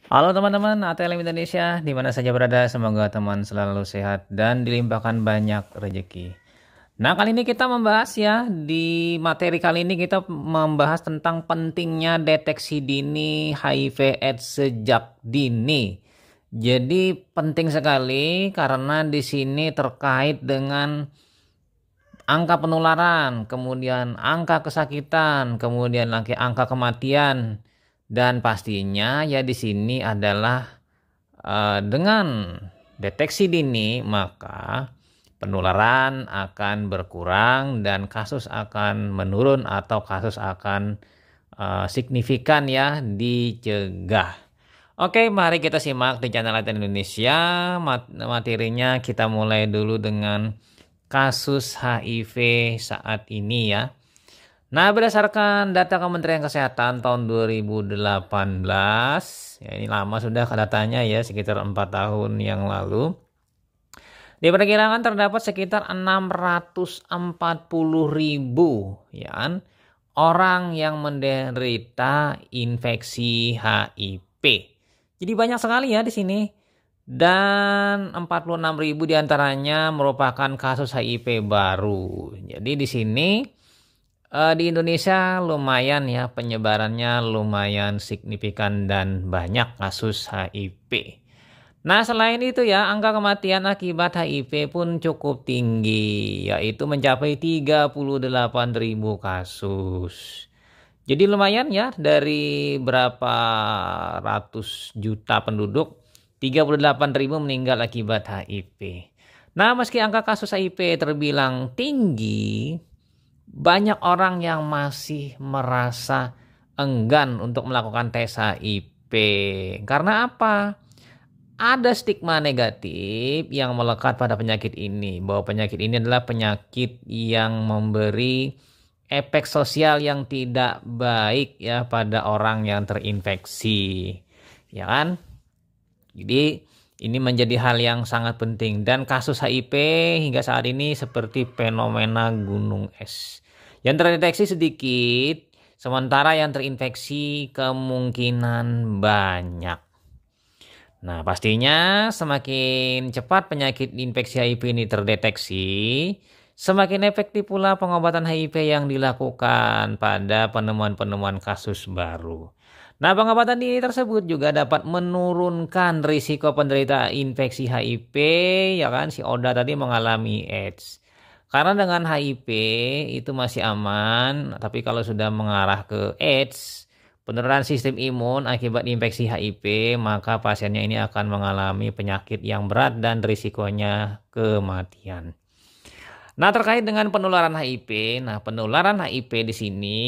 Halo teman-teman ATLM Indonesia, di mana saja berada, semoga teman selalu sehat dan dilimpahkan banyak rezeki. Nah, kali ini kita membahas ya, di materi kali ini kita membahas tentang pentingnya deteksi dini HIV/AIDS sejak dini. Jadi penting sekali karena di sini terkait dengan angka penularan, kemudian angka kesakitan, kemudian lagi angka kematian, dan pastinya ya di sini adalah dengan deteksi dini maka penularan akan berkurang dan kasus akan menurun atau kasus akan signifikan ya dicegah. Oke, mari kita simak di channel Latin Indonesia. Materinya kita mulai dulu dengan kasus HIV saat ini ya. Nah, berdasarkan data Kementerian Kesehatan tahun 2018, ya ini lama sudah datanya ya, sekitar 4 tahun yang lalu. Diperkirakan terdapat sekitar 640.000 ya kan, orang yang menderita infeksi HIV. Jadi banyak sekali ya di sini. Dan 46.000 diantaranya merupakan kasus HIV baru. Jadi di sini di Indonesia lumayan ya penyebarannya lumayan signifikan dan banyak kasus HIV. Nah, selain itu ya angka kematian akibat HIV pun cukup tinggi, yaitu mencapai 38.000 kasus. Jadi lumayan ya, dari berapa ratus juta penduduk 38.000 meninggal akibat HIV. Nah, meski angka kasus HIV terbilang tinggi, banyak orang yang masih merasa enggan untuk melakukan tes HIV. Karena apa? Ada stigma negatif yang melekat pada penyakit ini, bahwa penyakit ini adalah penyakit yang memberi efek sosial yang tidak baik ya pada orang yang terinfeksi. Ya kan? Jadi ini menjadi hal yang sangat penting, dan kasus HIV hingga saat ini seperti fenomena gunung es. Yang terdeteksi sedikit, sementara yang terinfeksi kemungkinan banyak. Nah, pastinya semakin cepat penyakit infeksi HIV ini terdeteksi, semakin efektif pula pengobatan HIV yang dilakukan pada penemuan-penemuan kasus baru. Nah, pengobatan ini tersebut juga dapat menurunkan risiko penderita infeksi HIV, ya kan, si Oda tadi mengalami AIDS. Karena dengan HIV itu masih aman, tapi kalau sudah mengarah ke AIDS, penurunan sistem imun akibat infeksi HIV, maka pasiennya ini akan mengalami penyakit yang berat dan risikonya kematian. Nah, terkait dengan penularan HIV, nah penularan HIV di sini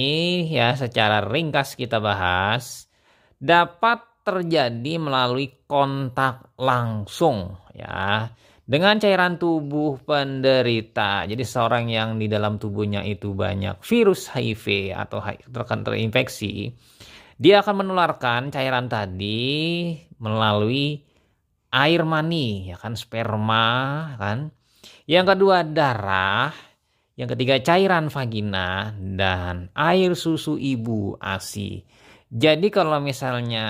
ya secara ringkas kita bahas dapat terjadi melalui kontak langsung ya dengan cairan tubuh penderita. Jadi seorang yang di dalam tubuhnya itu banyak virus HIV atau terinfeksi, dia akan menularkan cairan tadi melalui air mani ya kan, sperma kan. Yang kedua darah, yang ketiga cairan vagina, dan air susu ibu ASI. Jadi kalau misalnya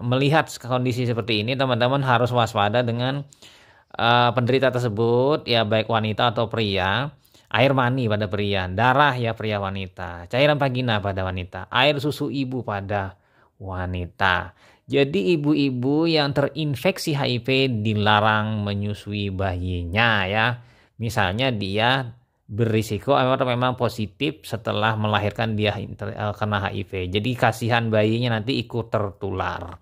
melihat kondisi seperti ini, teman-teman harus waspada dengan penderita tersebut ya, baik wanita atau pria. Air mani pada pria, darah ya pria wanita, cairan vagina pada wanita, air susu ibu pada wanita. Jadi ibu-ibu yang terinfeksi HIV dilarang menyusui bayinya ya. Misalnya dia berisiko atau memang positif setelah melahirkan dia kena HIV. Jadi kasihan bayinya nanti ikut tertular.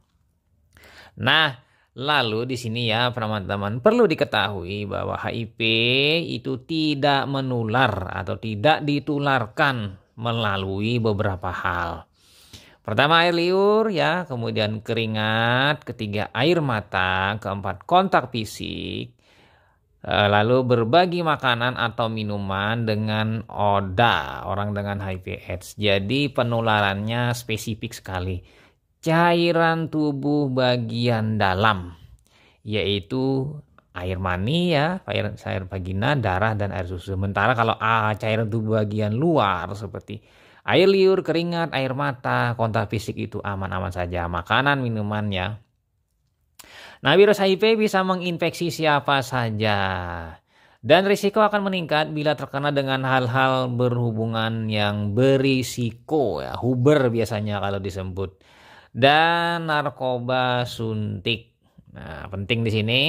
Nah, lalu di sini ya teman-teman perlu diketahui bahwa HIV itu tidak menular atau tidak ditularkan melalui beberapa hal. Pertama air liur ya, kemudian keringat, ketiga air mata, keempat kontak fisik, lalu berbagi makanan atau minuman dengan ODA, orang dengan HIV/AIDS. Jadi penularannya spesifik sekali. Cairan tubuh bagian dalam, yaitu air mani ya, air vagina, darah, dan air susu. Sementara kalau cairan tubuh bagian luar seperti air liur, keringat, air mata, kontak fisik itu aman-aman saja. Makanan, minuman ya Nah, virus HIV bisa menginfeksi siapa saja. Dan risiko akan meningkat bila terkena dengan hal-hal berhubungan yang berisiko ya, Huber biasanya kalau disebut. Dan narkoba suntik. Nah, penting di sini,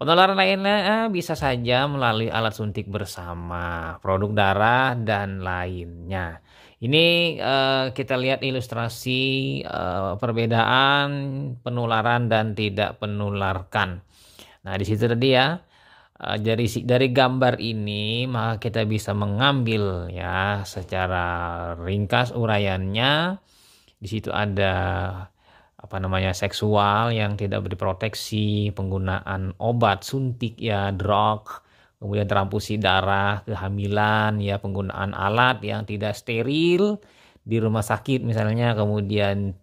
penularan lainnya bisa saja melalui alat suntik bersama, produk darah dan lainnya. Ini kita lihat ilustrasi perbedaan penularan dan tidak penularkan. Nah, di situ tadi ya. Dari gambar ini maka kita bisa mengambil ya secara ringkas uraiannya. Di situ ada seksual yang tidak diproteksi, penggunaan obat suntik ya, drug, kemudian transfusi darah, kehamilan ya, penggunaan alat yang tidak steril di rumah sakit misalnya, kemudian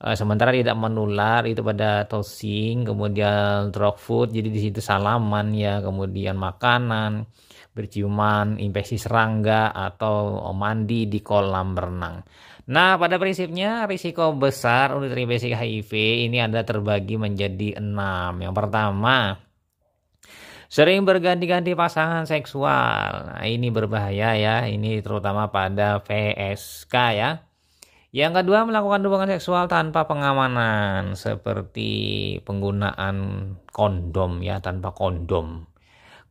sementara tidak menular itu pada tossing, kemudian drug food, jadi di situ salaman ya, kemudian makanan, berciuman, infeksi serangga atau mandi di kolam renang. Nah, pada prinsipnya risiko besar untuk terinfeksi HIV ini ada terbagi menjadi 6. Yang pertama, sering berganti-ganti pasangan seksual. Nah, ini berbahaya ya, ini terutama pada PSK ya. Yang kedua, melakukan hubungan seksual tanpa pengamanan seperti penggunaan kondom ya, tanpa kondom.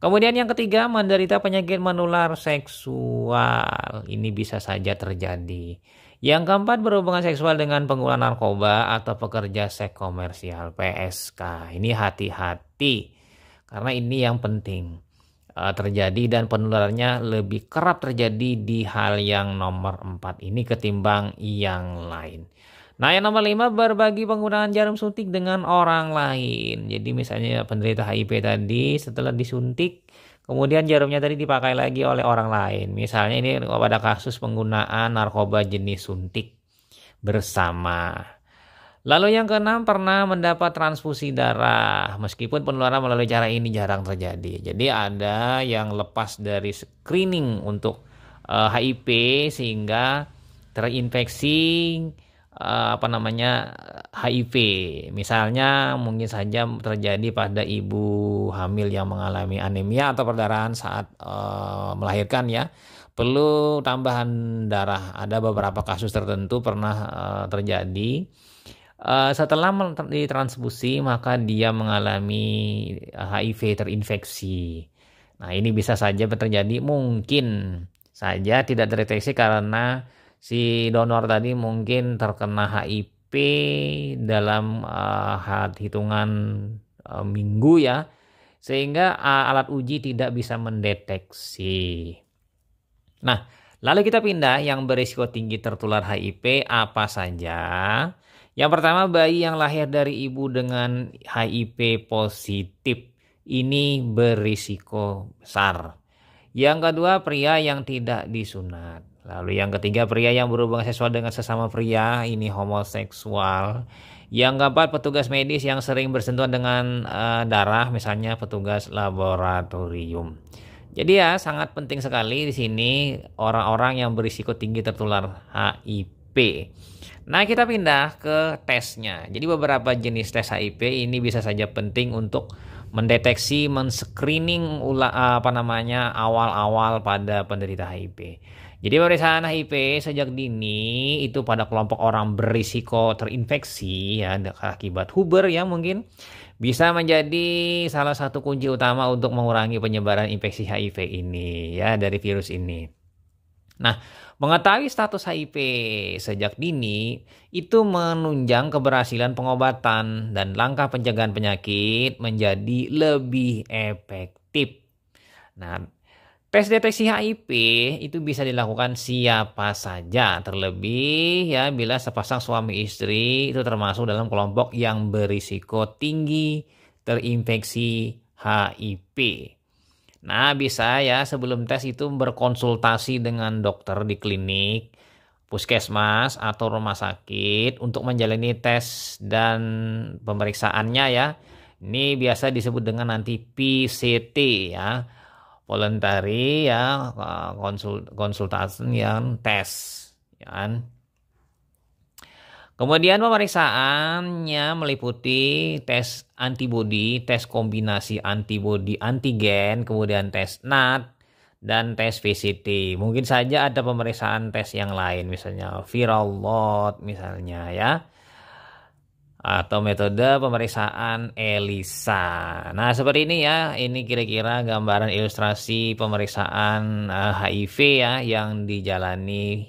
Kemudian yang ketiga, menderita penyakit menular seksual. Ini bisa saja terjadi. Yang keempat, berhubungan seksual dengan pengguna narkoba atau pekerja seks komersial PSK. Ini hati-hati karena ini yang penting terjadi dan penularannya lebih kerap terjadi di hal yang nomor 4 ini ketimbang yang lain. Nah, yang nomor 5, berbagi penggunaan jarum suntik dengan orang lain. Jadi misalnya penderita HIV tadi setelah disuntik, kemudian jarumnya tadi dipakai lagi oleh orang lain. Misalnya ini pada kasus penggunaan narkoba jenis suntik bersama. Lalu yang keenam, pernah mendapat transfusi darah. Meskipun penularan melalui cara ini jarang terjadi. Jadi ada yang lepas dari screening untuk HIV sehingga terinfeksi HIV. Misalnya mungkin saja terjadi pada ibu hamil yang mengalami anemia atau perdarahan saat melahirkan ya. Perlu tambahan darah. Ada beberapa kasus tertentu pernah terjadi. Setelah ditransfusi maka dia mengalami HIV terinfeksi. Nah, ini bisa saja terjadi, mungkin saja tidak terdeteksi karena si donor tadi mungkin terkena HIV dalam hitungan minggu ya, sehingga alat uji tidak bisa mendeteksi. Nah, lalu kita pindah yang berisiko tinggi tertular HIV apa saja. Yang pertama, bayi yang lahir dari ibu dengan HIV positif. Ini berisiko besar. Yang kedua, pria yang tidak disunat. Lalu yang ketiga, pria yang berhubungan seksual dengan sesama pria. Ini homoseksual. Yang keempat, petugas medis yang sering bersentuhan dengan darah. Misalnya petugas laboratorium. Jadi ya sangat penting sekali di sini orang-orang yang berisiko tinggi tertular HIV. Nah, kita pindah ke tesnya. Jadi beberapa jenis tes HIV ini bisa saja penting untuk mendeteksi, men-screening awal-awal pada penderita HIV. Jadi pemeriksaan HIV sejak dini itu pada kelompok orang berisiko terinfeksi ya akibat Huber ya mungkin bisa menjadi salah satu kunci utama untuk mengurangi penyebaran infeksi HIV ini ya dari virus ini. Nah, mengetahui status HIV sejak dini itu menunjang keberhasilan pengobatan dan langkah pencegahan penyakit menjadi lebih efektif. Nah, tes deteksi HIV itu bisa dilakukan siapa saja, terlebih ya bila sepasang suami istri itu termasuk dalam kelompok yang berisiko tinggi terinfeksi HIV. Nah, bisa ya sebelum tes itu berkonsultasi dengan dokter di klinik, puskesmas atau rumah sakit untuk menjalani tes dan pemeriksaannya ya. Ini biasa disebut dengan nanti PCT ya. Voluntary ya, konsultasi yang tes ya. Kemudian pemeriksaannya meliputi tes antibodi, tes kombinasi antibodi antigen, kemudian tes NAT, dan tes VCT. Mungkin saja ada pemeriksaan tes yang lain, misalnya viral load misalnya ya. Atau metode pemeriksaan ELISA. Nah, seperti ini ya. Ini kira-kira gambaran ilustrasi pemeriksaan HIV ya yang dijalani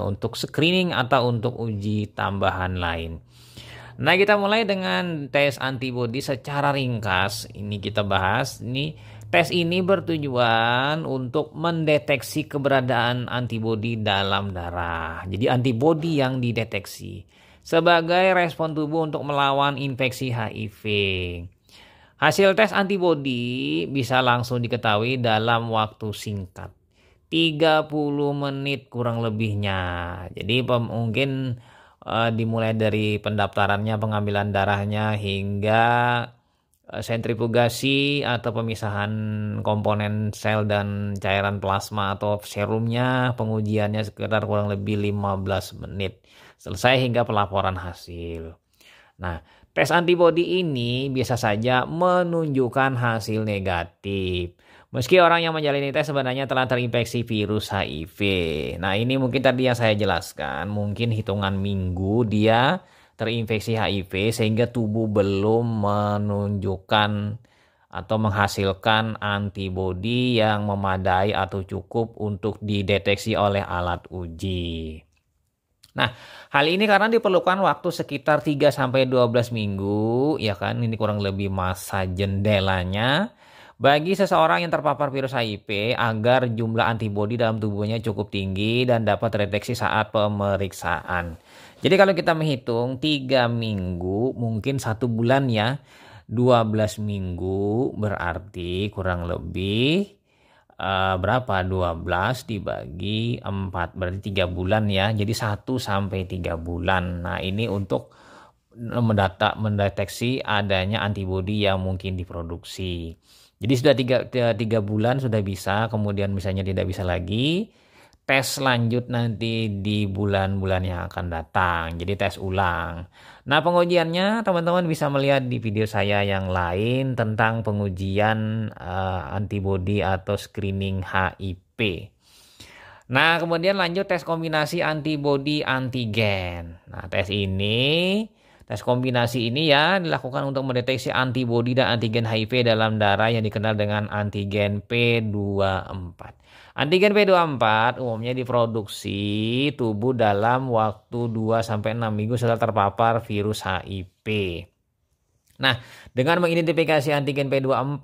untuk screening atau untuk uji tambahan lain. Nah, kita mulai dengan tes antibodi secara ringkas. Ini kita bahas. Tes ini bertujuan untuk mendeteksi keberadaan antibodi dalam darah. Jadi antibodi yang dideteksi sebagai respon tubuh untuk melawan infeksi HIV. Hasil tes antibodi bisa langsung diketahui dalam waktu singkat, 30 menit kurang lebihnya. Jadi mungkin dimulai dari pendaftarannya, pengambilan darahnya, hingga sentrifugasi atau pemisahan komponen sel dan cairan plasma atau serumnya, pengujiannya sekitar kurang lebih 15 menit. Selesai hingga pelaporan hasil. Nah, tes antibodi ini biasa saja menunjukkan hasil negatif. Meski orang yang menjalani tes sebenarnya telah terinfeksi virus HIV. Nah, ini mungkin tadi yang saya jelaskan. Mungkin hitungan minggu dia terinfeksi HIV sehingga tubuh belum menunjukkan atau menghasilkan antibodi yang memadai atau cukup untuk dideteksi oleh alat uji. Nah, hal ini karena diperlukan waktu sekitar 3-12 minggu, ya kan, ini kurang lebih masa jendelanya bagi seseorang yang terpapar virus HIV agar jumlah antibodi dalam tubuhnya cukup tinggi dan dapat terdeteksi saat pemeriksaan. Jadi kalau kita menghitung 3 minggu, mungkin 1 bulan ya, 12 minggu berarti kurang lebih berapa? 12 dibagi 4 berarti 3 bulan ya. Jadi 1-3 bulan. Nah, ini untuk mendeteksi adanya antibodi yang mungkin diproduksi. Jadi sudah 3 bulan sudah bisa, kemudian misalnya tidak bisa lagi, tes lanjut nanti di bulan-bulan yang akan datang. Jadi tes ulang. Nah, pengujiannya teman-teman bisa melihat di video saya yang lain tentang pengujian antibodi atau screening HIV. Nah, kemudian lanjut tes kombinasi antibodi antigen. Nah, tes kombinasi ini ya dilakukan untuk mendeteksi antibodi dan antigen HIV dalam darah yang dikenal dengan antigen P24. Antigen P24 umumnya diproduksi tubuh dalam waktu 2-6 minggu setelah terpapar virus HIV. Nah, dengan mengidentifikasi antigen P24,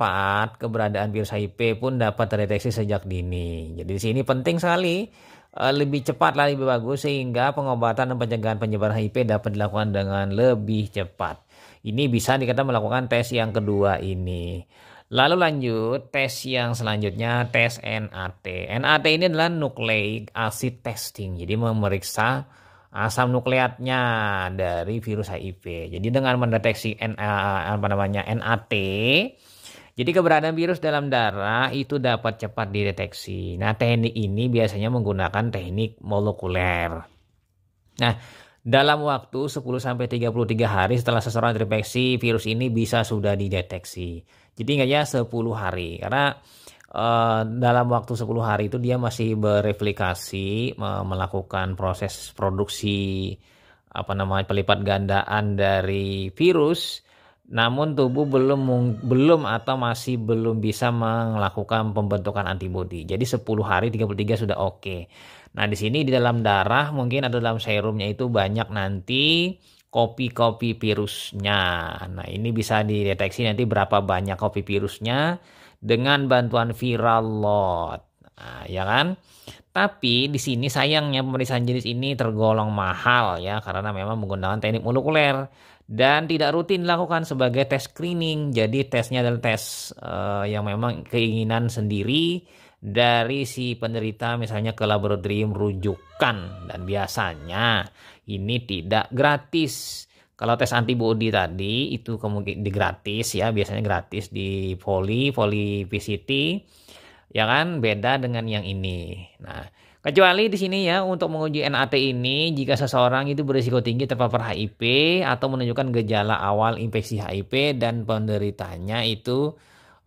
keberadaan virus HIV pun dapat terdeteksi sejak dini. Jadi di sini penting sekali, lebih cepat lah, lebih bagus, sehingga pengobatan dan pencegahan penyebaran HIV dapat dilakukan dengan lebih cepat. Ini bisa kita melakukan tes yang kedua ini. Lalu lanjut tes yang selanjutnya, tes NAT. NAT ini adalah nucleic acid testing. Jadi memeriksa asam nukleatnya dari virus HIV. Jadi dengan mendeteksi NAT, jadi keberadaan virus dalam darah itu dapat cepat dideteksi. Nah, teknik ini biasanya menggunakan teknik molekuler. Nah, dalam waktu 10-33 hari setelah seseorang terinfeksi virus ini bisa sudah dideteksi. Jadi ingat ya, 10 hari. Karena dalam waktu 10 hari itu dia masih bereplikasi, melakukan proses produksi pelipat gandaan dari virus. Namun tubuh belum atau masih belum bisa melakukan pembentukan antibodi. Jadi 10 hari 33 sudah oke. Nah, di sini di dalam darah mungkin ada dalam serumnya itu banyak nanti kopi-kopi virusnya. Nah, ini bisa dideteksi nanti berapa banyak kopi virusnya dengan bantuan viral load. Nah, ya kan? Tapi di sini sayangnya pemeriksaan jenis ini tergolong mahal ya, karena memang menggunakan teknik molekuler dan tidak rutin dilakukan sebagai tes screening. Jadi tesnya adalah tes yang memang keinginan sendiri dari si penderita, misalnya ke laboratorium rujukan, dan biasanya ini tidak gratis. Kalau tes antibodi tadi itu kemungkinan gratis ya, biasanya gratis di Poli VCT, ya kan, beda dengan yang ini. Nah, Kecuali di sini ya untuk menguji NAT ini jika seseorang itu berisiko tinggi terpapar HIV atau menunjukkan gejala awal infeksi HIV dan penderitanya itu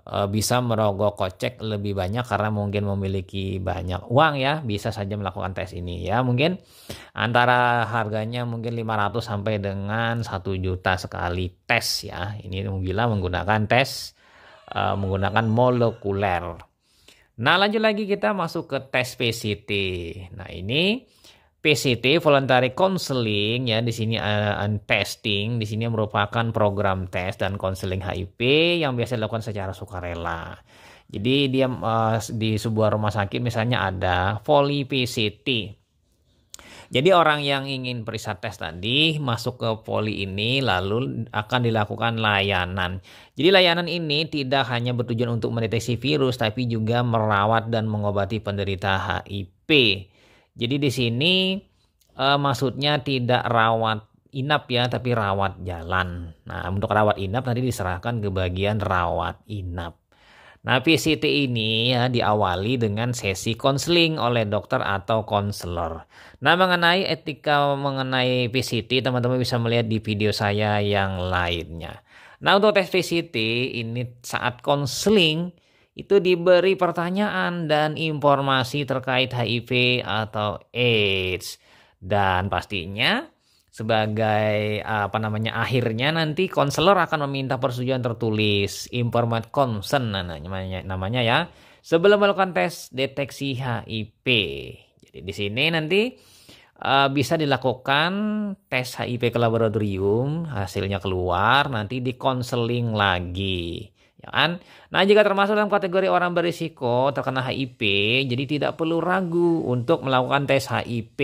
bisa merogoh kocek lebih banyak karena mungkin memiliki banyak uang ya, bisa saja melakukan tes ini ya. Mungkin antara harganya mungkin 500 sampai dengan 1 juta sekali tes ya. Ini bila menggunakan tes menggunakan molekuler. Nah, lanjut lagi kita masuk ke tes PCT. Nah, ini PCT voluntary counseling ya, di sini testing, di sini merupakan program tes dan konseling HIV yang biasa dilakukan secara sukarela. Jadi dia di sebuah rumah sakit misalnya ada voli PCT. Jadi orang yang ingin periksa tes tadi masuk ke poli ini lalu akan dilakukan layanan. Jadi layanan ini tidak hanya bertujuan untuk mendeteksi virus tapi juga merawat dan mengobati penderita HIV. Jadi di sini maksudnya tidak rawat inap ya tapi rawat jalan. Nah, untuk rawat inap nanti diserahkan ke bagian rawat inap. Nah, PCT ini ya diawali dengan sesi konseling oleh dokter atau konselor. Nah, mengenai etika mengenai PCT, teman-teman bisa melihat di video saya yang lainnya. Nah, untuk tes PCT ini saat konseling itu diberi pertanyaan dan informasi terkait HIV atau AIDS. Dan pastinya sebagai akhirnya nanti konselor akan meminta persetujuan tertulis informed consent namanya ya sebelum melakukan tes deteksi HIV. Jadi di sini nanti bisa dilakukan tes HIV ke laboratorium, hasilnya keluar nanti dikonseling lagi. Ya kan? Nah, jika termasuk dalam kategori orang berisiko terkena HIV, jadi tidak perlu ragu untuk melakukan tes HIV.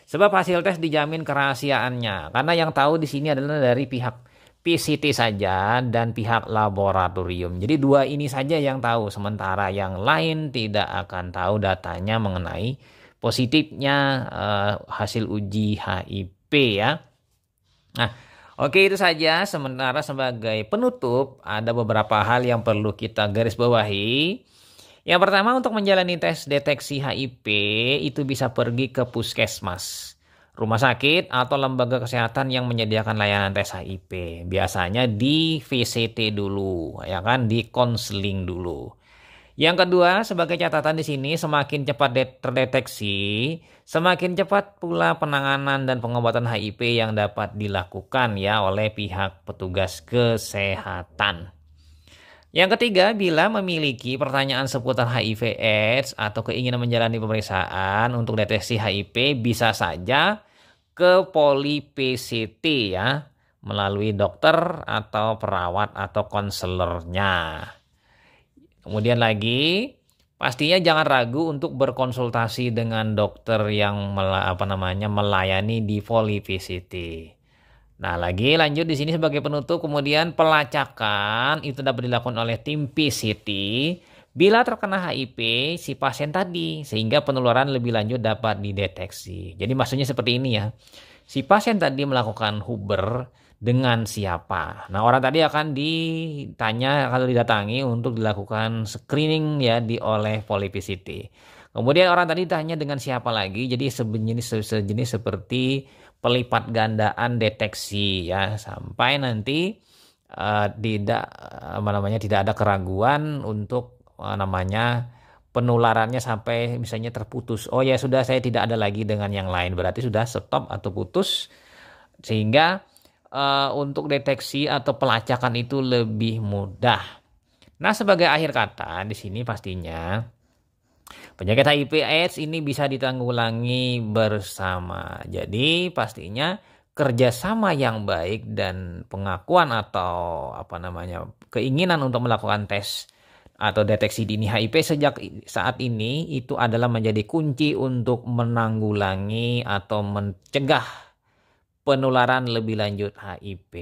Sebab hasil tes dijamin kerahasiaannya. Karena yang tahu di sini adalah dari pihak PCT saja dan pihak laboratorium. Jadi dua ini saja yang tahu, sementara yang lain tidak akan tahu datanya mengenai positifnya hasil uji HIV ya. Nah, oke, itu saja. Sementara sebagai penutup, ada beberapa hal yang perlu kita garis bawahi. Yang pertama, untuk menjalani tes deteksi HIV, itu bisa pergi ke puskesmas, rumah sakit, atau lembaga kesehatan yang menyediakan layanan tes HIV. Biasanya di VCT dulu, ya kan, di konseling dulu. Yang kedua, sebagai catatan di sini, semakin cepat terdeteksi, semakin cepat pula penanganan dan pengobatan HIV yang dapat dilakukan ya oleh pihak petugas kesehatan. Yang ketiga, bila memiliki pertanyaan seputar HIV/AIDS atau keinginan menjalani pemeriksaan untuk deteksi HIV, bisa saja ke poli PCT ya, melalui dokter atau perawat atau konselornya. Kemudian lagi, pastinya jangan ragu untuk berkonsultasi dengan dokter yang melayani di voli PCT. Nah, lagi lanjut di sini sebagai penutup, kemudian pelacakan itu dapat dilakukan oleh tim PCT bila terkena HIV si pasien tadi sehingga penularan lebih lanjut dapat dideteksi. Jadi maksudnya seperti ini ya. Si pasien tadi melakukan Huber dengan siapa. Nah, orang tadi akan ditanya kalau didatangi untuk dilakukan screening ya oleh poli PCT. Kemudian orang tadi ditanya dengan siapa lagi. Jadi sejenis seperti pelipat gandaan deteksi ya sampai nanti tidak ada keraguan untuk penularannya sampai misalnya terputus. Oh ya sudah, saya tidak ada lagi dengan yang lain. Berarti sudah stop atau putus sehingga untuk deteksi atau pelacakan itu lebih mudah. Nah, sebagai akhir kata di sini pastinya penyakit HIV/AIDS ini bisa ditanggulangi bersama. Jadi pastinya kerjasama yang baik dan pengakuan atau keinginan untuk melakukan tes atau deteksi dini HIV sejak saat ini itu adalah menjadi kunci untuk menanggulangi atau mencegah penularan lebih lanjut HIV.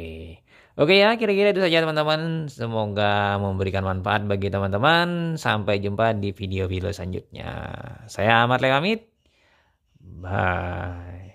Oke ya, kira-kira itu saja teman-teman. Semoga memberikan manfaat bagi teman-teman. Sampai jumpa di video-video selanjutnya. Saya Ahmad Lekamit. Bye.